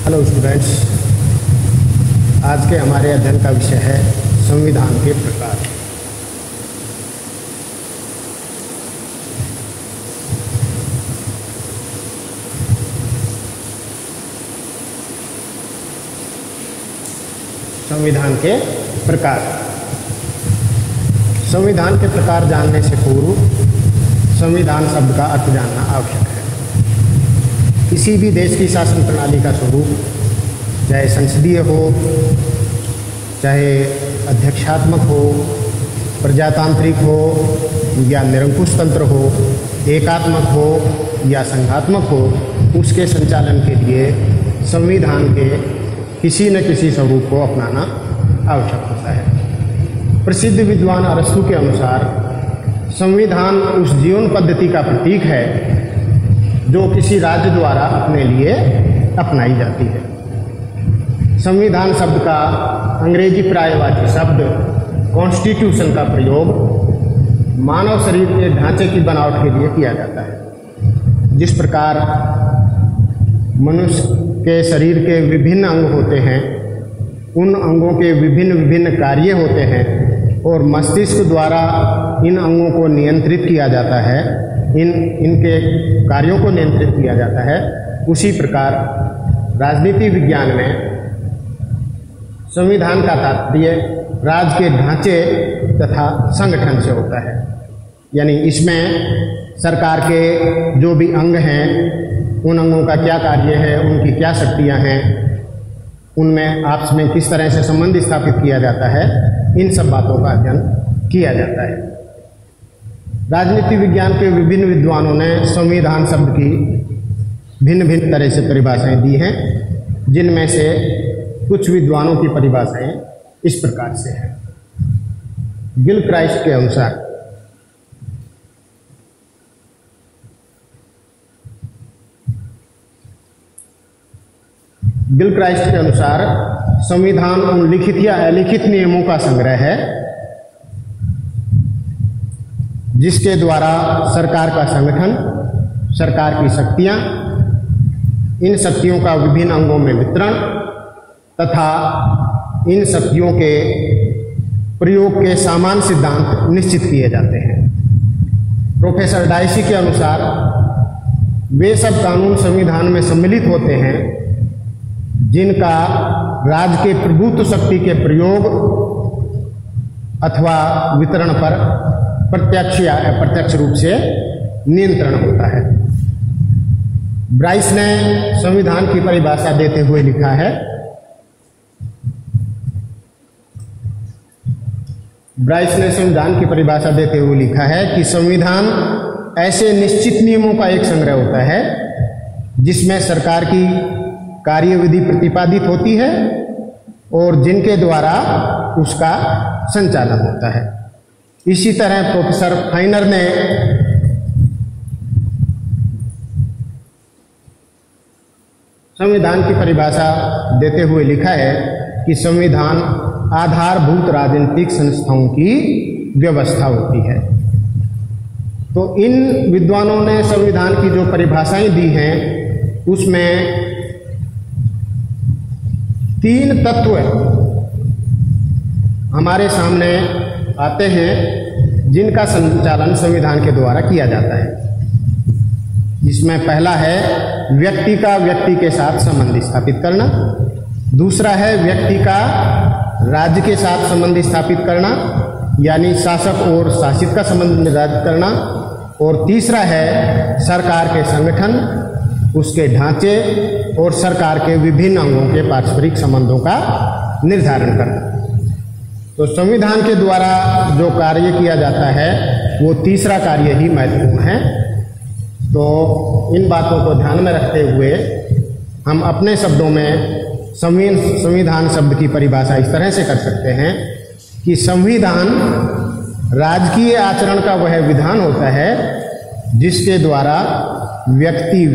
Hello students, आज के हमारे अध्ययन का विषय है संविधान के प्रकार। संविधान के प्रकार। संविधान के प्रकार जानने से पूर्व संविधान शब्द का अर्थ जानना आवश्यक है। किसी भी देश की शासन प्रणाली का स्वरूप, चाहे संसदीय हो, चाहे अध्यक्षात्मक हो, प्रजातांत्रिक हो या निरंकुश तंत्र हो, एकात्मक हो या संघात्मक हो, उसके संचालन के लिए संविधान के किसी न किसी स्वरूप को अपनाना आवश्यक होता है। प्रसिद्ध विद्वान अरस्तु के अनुसार संविधान उस जीवन पद्धति का प्रतीक है जो किसी राज्य द्वारा अपने लिए अपनाई जाती है। संविधान शब्द का अंग्रेजी पर्यायवाची शब्द कॉन्स्टिट्यूशन का प्रयोग मानव शरीर के ढांचे की बनावट के लिए किया जाता है। जिस प्रकार मनुष्य के शरीर के विभिन्न अंग होते हैं, उन अंगों के विभिन्न विभिन्न कार्य होते हैं और मस्तिष्क द्वारा इन अंगों को नियंत्रित किया जाता है, इनके कार्यों को नियंत्रित किया जाता है। उसी प्रकार राजनीति विज्ञान में संविधान का तात्पर्य राज्य के ढांचे तथा संगठन से होता है। यानी इसमें सरकार के जो भी अंग हैं, उन अंगों का क्या कार्य है, उनकी क्या शक्तियां हैं, उनमें आपस में किस तरह से संबंध स्थापित किया जाता है, इन सब बातों का अध्ययन किया जाता है। राजनीति विज्ञान के विभिन्न विद्वानों ने संविधान शब्द की भिन्न भिन्न तरह से परिभाषाएं दी हैं, जिनमें से कुछ विद्वानों की परिभाषाएं इस प्रकार से हैं। गिलक्राइस्ट के अनुसार संविधान उन लिखित या अलिखित नियमों का संग्रह है जिसके द्वारा सरकार का संगठन, सरकार की शक्तियां, इन शक्तियों का विभिन्न अंगों में वितरण तथा इन शक्तियों के प्रयोग के सामान्य सिद्धांत निश्चित किए जाते हैं। प्रोफेसर डाइसी के अनुसार वे सब कानून संविधान में सम्मिलित होते हैं जिनका राज्य के प्रभुत्व शक्ति के प्रयोग अथवा वितरण पर प्रत्यक्ष या अप्रत्यक्ष रूप से नियंत्रण होता है। ब्राइस ने संविधान की परिभाषा देते हुए लिखा है, कि संविधान ऐसे निश्चित नियमों का एक संग्रह होता है जिसमें सरकार की कार्यविधि प्रतिपादित होती है और जिनके द्वारा उसका संचालन होता है। इसी तरह प्रोफेसर फाइनर ने संविधान की परिभाषा देते हुए लिखा है कि संविधान आधारभूत राजनीतिक संस्थाओं की व्यवस्था होती है। तो इन विद्वानों ने संविधान की जो परिभाषाएं दी हैं उसमें 3 तत्व हमारे सामने आते हैं जिनका संचालन संविधान के द्वारा किया जाता है। जिसमें पहला है व्यक्ति का व्यक्ति के साथ संबंध स्थापित करना, दूसरा है व्यक्ति का राज्य के साथ संबंध स्थापित करना यानी शासक और शासित का संबंध निर्धारित करना, और तीसरा है सरकार के संगठन, उसके ढांचे और सरकार के विभिन्न अंगों के पारस्परिक संबंधों का निर्धारण करना। तो संविधान के द्वारा जो कार्य किया जाता है वो तीसरा कार्य ही महत्वपूर्ण है। तो इन बातों को ध्यान में रखते हुए हम अपने शब्दों में संविधान शब्द की परिभाषा इस तरह से कर सकते हैं कि संविधान राजकीय आचरण का वह विधान होता है जिसके द्वारा व्यक्ति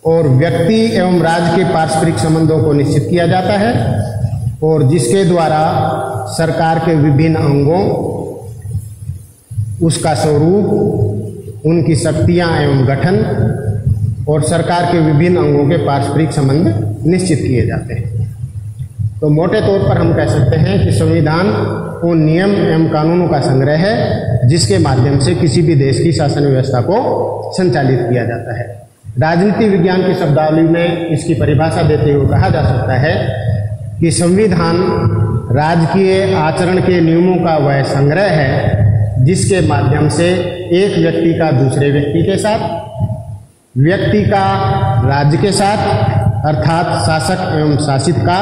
और व्यक्ति एवं राज्य के पारस्परिक संबंधों को निश्चित किया जाता है और जिसके द्वारा सरकार के विभिन्न अंगों, उसका स्वरूप, उनकी शक्तियां एवं गठन और सरकार के विभिन्न अंगों के पारस्परिक संबंध निश्चित किए जाते हैं। तो मोटे तौर पर हम कह सकते हैं कि संविधान उन नियम एवं कानूनों का संग्रह है जिसके माध्यम से किसी भी देश की शासन व्यवस्था को संचालित किया जाता है। राजनीति विज्ञान की शब्दावली में इसकी परिभाषा देते हुए कहा जा सकता है कि संविधान राजकीय आचरण के नियमों का वह संग्रह है जिसके माध्यम से एक व्यक्ति का दूसरे व्यक्ति के साथ, व्यक्ति का राज्य के साथ अर्थात शासक एवं शासित का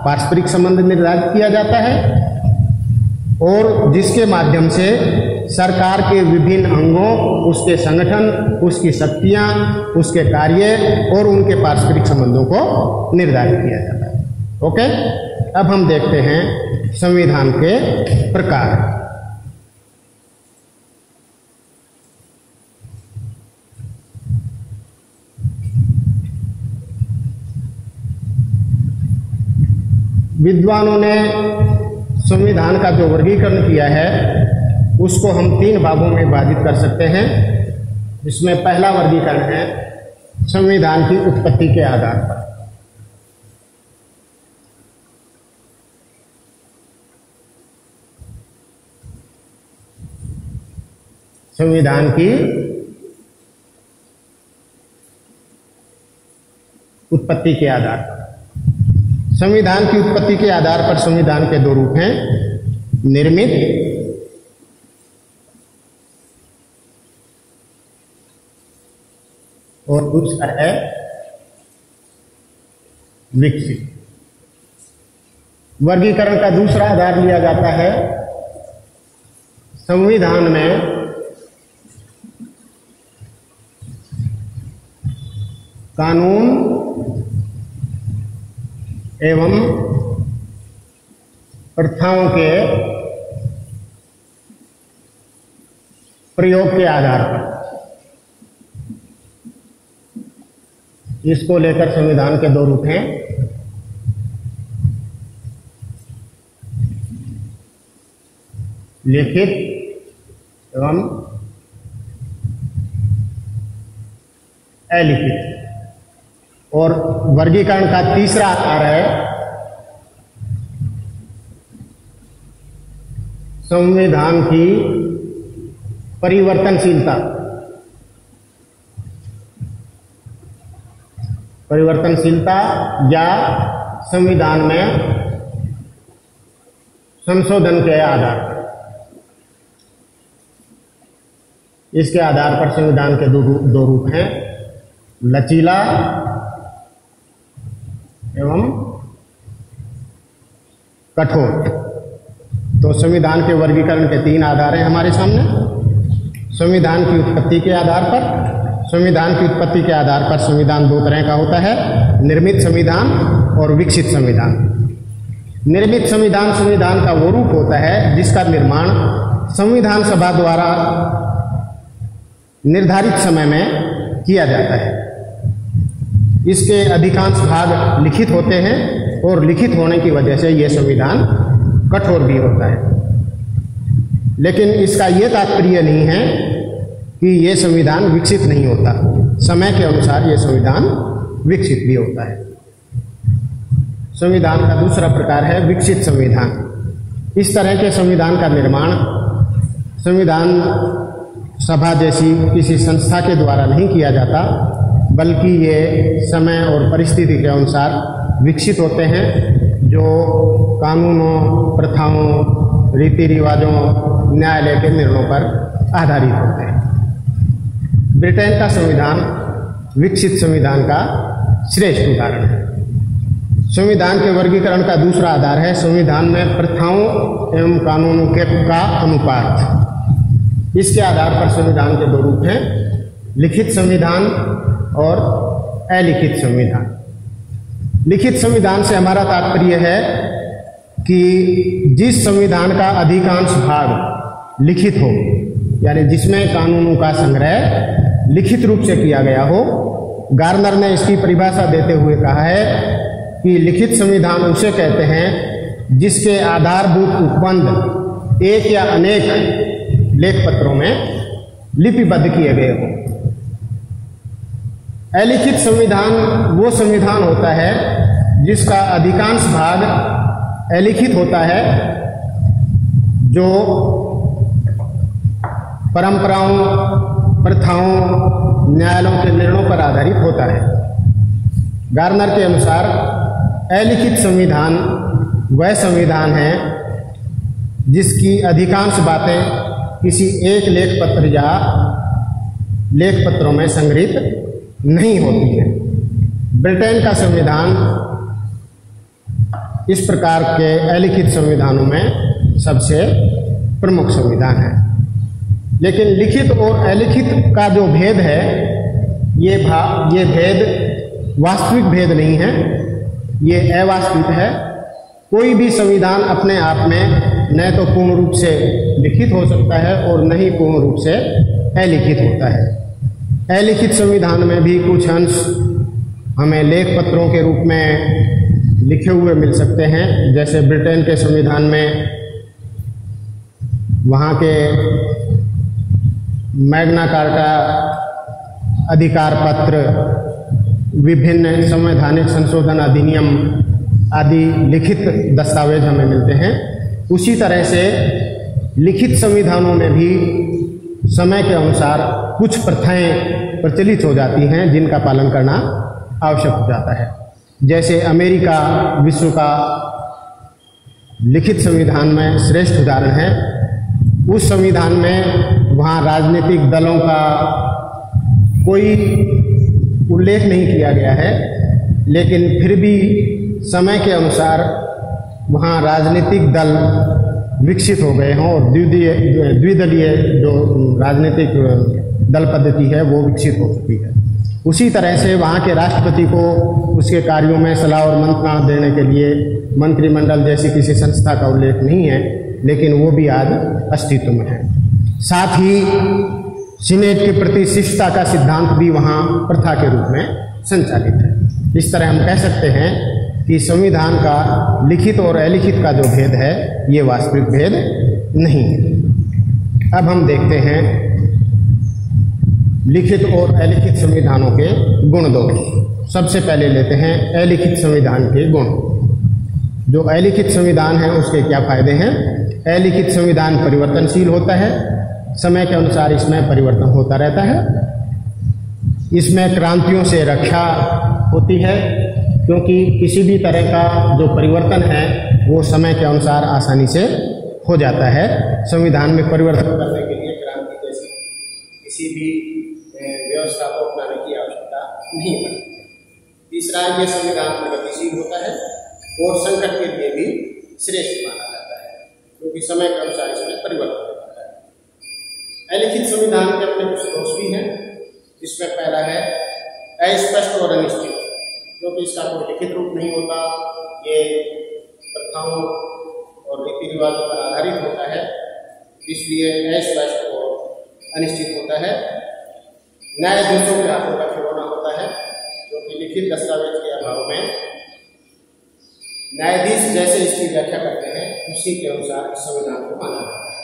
पारस्परिक संबंध निर्धारित किया जाता है और जिसके माध्यम से सरकार के विभिन्न अंगों, उसके संगठन, उसकी शक्तियां, उसके कार्य और उनके पारस्परिक संबंधों को निर्धारित किया जाता है। ओके, अब हम देखते हैं संविधान के प्रकार। विद्वानों ने संविधान का जो वर्गीकरण किया है उसको हम 3 भागों में विभाजित कर सकते हैं। इसमें पहला वर्गीकरण है संविधान की उत्पत्ति के आधार पर। संविधान की उत्पत्ति के आधार पर। संविधान की उत्पत्ति के आधार पर संविधान के 2 रूप हैं, निर्मित और दूसरा है विकसित। वर्गीकरण का दूसरा आधार लिया जाता है संविधान में कानून एवं प्रथाओं के प्रयोग के आधार पर। इसको लेकर संविधान के 2 रूप हैं, लिखित एवं अलिखित। और वर्गीकरण का तीसरा आधार है संविधान की परिवर्तनशीलता। परिवर्तनशीलता या संविधान में संशोधन के आधार पर। इसके आधार पर संविधान के 2 रूप हैं, लचीला एवं कठोर। तो संविधान के वर्गीकरण के 3 आधार हैं हमारे सामने। संविधान की उत्पत्ति के आधार पर। संविधान की उत्पत्ति के आधार पर संविधान 2 तरह का होता है, निर्मित संविधान और विकसित संविधान। निर्मित संविधान संविधान का वो रूप होता है जिसका निर्माण संविधान सभा द्वारा निर्धारित समय में किया जाता है। इसके अधिकांश भाग लिखित होते हैं और लिखित होने की वजह से यह संविधान कठोर भी होता है। लेकिन इसका यह तात्पर्य नहीं है कि यह संविधान विकसित नहीं होता। समय के अनुसार यह संविधान विकसित भी होता है। संविधान का दूसरा प्रकार है विकसित संविधान। इस तरह के संविधान का निर्माण संविधान सभा जैसी किसी संस्था के द्वारा नहीं किया जाता, बल्कि ये समय और परिस्थिति के अनुसार विकसित होते हैं, जो कानूनों, प्रथाओं, रीति रिवाजों, न्यायालय के निर्णयों पर आधारित होते हैं। ब्रिटेन का संविधान विकसित संविधान का श्रेष्ठ उदाहरण है। संविधान के वर्गीकरण का दूसरा आधार है संविधान में प्रथाओं एवं कानूनों का अनुपात। इसके आधार पर संविधान के 2 रूप हैं, लिखित संविधान और अलिखित संविधान। लिखित संविधान से हमारा तात्पर्य है कि जिस संविधान का अधिकांश भाग लिखित हो, यानी जिसमें कानूनों का संग्रह लिखित रूप से किया गया हो। गार्नर ने इसकी परिभाषा देते हुए कहा है कि लिखित संविधान उसे कहते हैं जिसके आधारभूत उपबंध एक या अनेक लेख पत्रों में लिपिबद्ध किए गए हों। अलिखित संविधान वो संविधान होता है जिसका अधिकांश भाग अलिखित होता है, जो परंपराओं, प्रथाओं, न्यायालयों के निर्णयों पर आधारित होता है। गार्नर के अनुसार अलिखित संविधान वह संविधान है जिसकी अधिकांश बातें किसी एक लेख पत्र या लेख पत्रों में संग्रहित नहीं होती है। ब्रिटेन का संविधान इस प्रकार के अलिखित संविधानों में सबसे प्रमुख संविधान है। लेकिन लिखित और अलिखित का जो भेद है, ये भेद वास्तविक भेद नहीं है, ये अवास्तविक है। कोई भी संविधान अपने आप में न तो पूर्ण रूप से लिखित हो सकता है और न ही पूर्ण रूप से अलिखित होता है। अलिखित संविधान में भी कुछ अंश हमें लेख पत्रों के रूप में लिखे हुए मिल सकते हैं। जैसे ब्रिटेन के संविधान में वहाँ के मैग्ना कार्टा अधिकार पत्र, विभिन्न संवैधानिक संशोधन अधिनियम आदि लिखित दस्तावेज हमें मिलते हैं। उसी तरह से लिखित संविधानों में भी समय के अनुसार कुछ प्रथाएं प्रचलित हो जाती हैं जिनका पालन करना आवश्यक हो जाता है। जैसे अमेरिका विश्व का लिखित संविधान में श्रेष्ठ उदाहरण है। उस संविधान में वहाँ राजनीतिक दलों का कोई उल्लेख नहीं किया गया है, लेकिन फिर भी समय के अनुसार वहाँ राजनीतिक दल विकसित हो गए हों और द्विदलीय जो राजनीतिक दल पद्धति है वो विकसित हो चुकी है। उसी तरह से वहाँ के राष्ट्रपति को उसके कार्यों में सलाह और मंत्रांश देने के लिए मंत्रिमंडल जैसी किसी संस्था का उल्लेख नहीं है, लेकिन वो भी आज अस्तित्व में है। साथ ही सीनेट के प्रति शिष्टता का सिद्धांत भी वहाँ प्रथा के रूप में संचालित है। इस तरह हम कह सकते हैं कि संविधान का लिखित और अलिखित का जो भेद है ये वास्तविक भेद नहीं है। अब हम देखते हैं लिखित और अलिखित संविधानों के गुण दोष। सबसे पहले लेते हैं अलिखित संविधान के गुण। जो अलिखित संविधान है उसके क्या फायदे हैं? अलिखित संविधान परिवर्तनशील होता है, समय के अनुसार इसमें परिवर्तन होता रहता है। इसमें क्रांतियों से रक्षा होती है, क्योंकि किसी भी तरह का जो परिवर्तन है वो समय के अनुसार आसानी से हो जाता है। संविधान में परिवर्तन करने के लिए क्रांति जैसी किसी भी व्यवस्था को अपनाने की आवश्यकता नहीं पड़ती है। तीसरा, ये संविधान प्रगतिशील होता है और संकट के लिए भी श्रेष्ठ माना जाता है, क्योंकि समय के अनुसार इसमें परिवर्तन होता है। अलिखित संविधान के अपने कुछ दोष भी हैं, जिसमें पहला है अस्पष्ट और अनिश्चित, क्योंकि इसका कोई लिखित रूप नहीं होता। ये प्रथाओं और रीति रिवाजों पर आधारित होता है, इसलिए अस्पष्ट और अनिश्चित होता है। न्यायाधीशों के हाथों का खिलौना होता है, क्योंकि लिखित दस्तावेज के अभाव में न्यायाधीश जैसे इसकी व्याख्या करते हैं उसी के अनुसार इस संविधान को माना जाता है।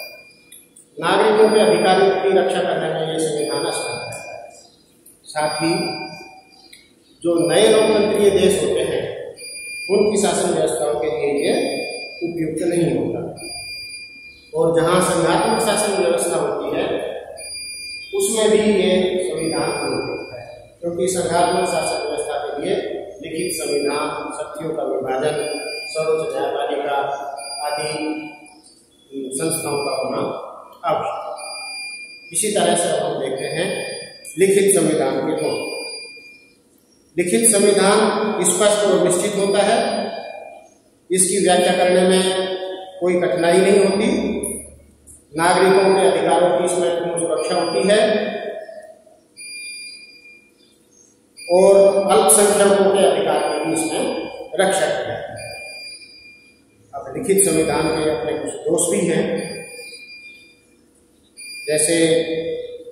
नागरिकों के अधिकारों की रक्षा करने में यह संविधान असमर्थ रहता है। साथ ही जो नए लोकतंत्रीय देश होते हैं उनकी शासन व्यवस्थाओं के लिए ये उपयुक्त नहीं होता, और जहाँ संघात्मक शासन व्यवस्था होती है उसमें भी ये संविधान अनुकूल है, क्योंकि संघात्मक शासन व्यवस्था के लिए लिखित संविधान, शक्तियों का विभाजन, सर्वोच्च न्यायपालिका आदि संस्थाओं का होना आवश्यक। इसी तरह से हम देखते हैं लिखित संविधान के गुण। लिखित संविधान स्पष्ट और निश्चित होता है, इसकी व्याख्या करने में कोई कठिनाई नहीं होती। नागरिकों के अधिकारों की इसमें पूर्ण सुरक्षा होती है और अल्पसंख्यकों के अधिकार की भी इसमें रक्षा की जाती है। अब लिखित संविधान के अपने कुछ दोष भी हैं, जैसे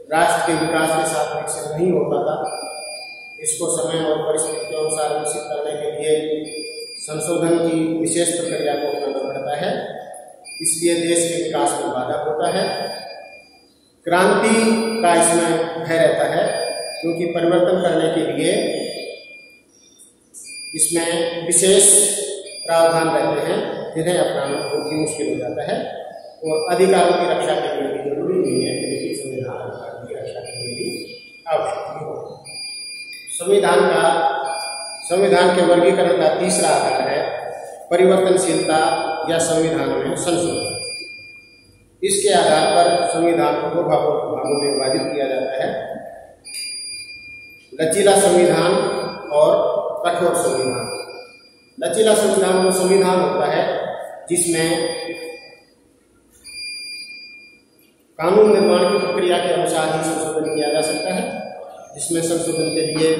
राष्ट्र के विकास के साथ विकसित नहीं हो पाता। इसको समय और परिस्थिति के अनुसार विकसित करने के लिए संशोधन की विशेष प्रक्रिया को अपनाना पड़ता है, इसलिए देश के विकास में बाधा होता है। क्रांति का इसमें भय रहता है, क्योंकि परिवर्तन करने के लिए इसमें विशेष प्रावधान रहते हैं जिन्हें अपनाना बहुत ही मुश्किल हो जाता है और अधिकारों की रक्षा के लिए भी जरूरी नहीं है कि संविधान की रक्षा के लिए भी आवश्यक हो। संविधान के वर्गीकरण का तीसरा आधार है परिवर्तनशीलता या संविधान में संशोधन। इसके आधार पर संविधान को 2 भागों में विभाजित किया जाता है, लचीला संविधान और कठोर संविधान। लचीला संविधान वो संविधान होता है जिसमें कानून निर्माण की प्रक्रिया के अनुसार ही संशोधन किया जा सकता है, जिसमें संशोधन के लिए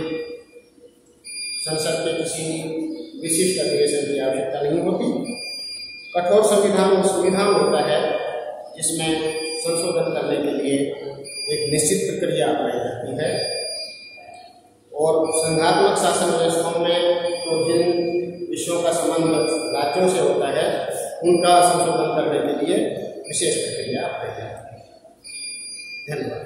संसद के किसी विशिष्ट अधिवेशन की आवश्यकता नहीं होती। कठोर संविधान वो संविधान होता है जिसमें संशोधन करने के लिए एक निश्चित प्रक्रिया अपनाई जाती है और संघात्मक शासन व्यवस्थाओं में तो जिन विषयों का संबंध राज्यों से होता है उनका संशोधन करने के लिए विशेष प्रक्रिया अपनाई जाती है। धन्यवाद।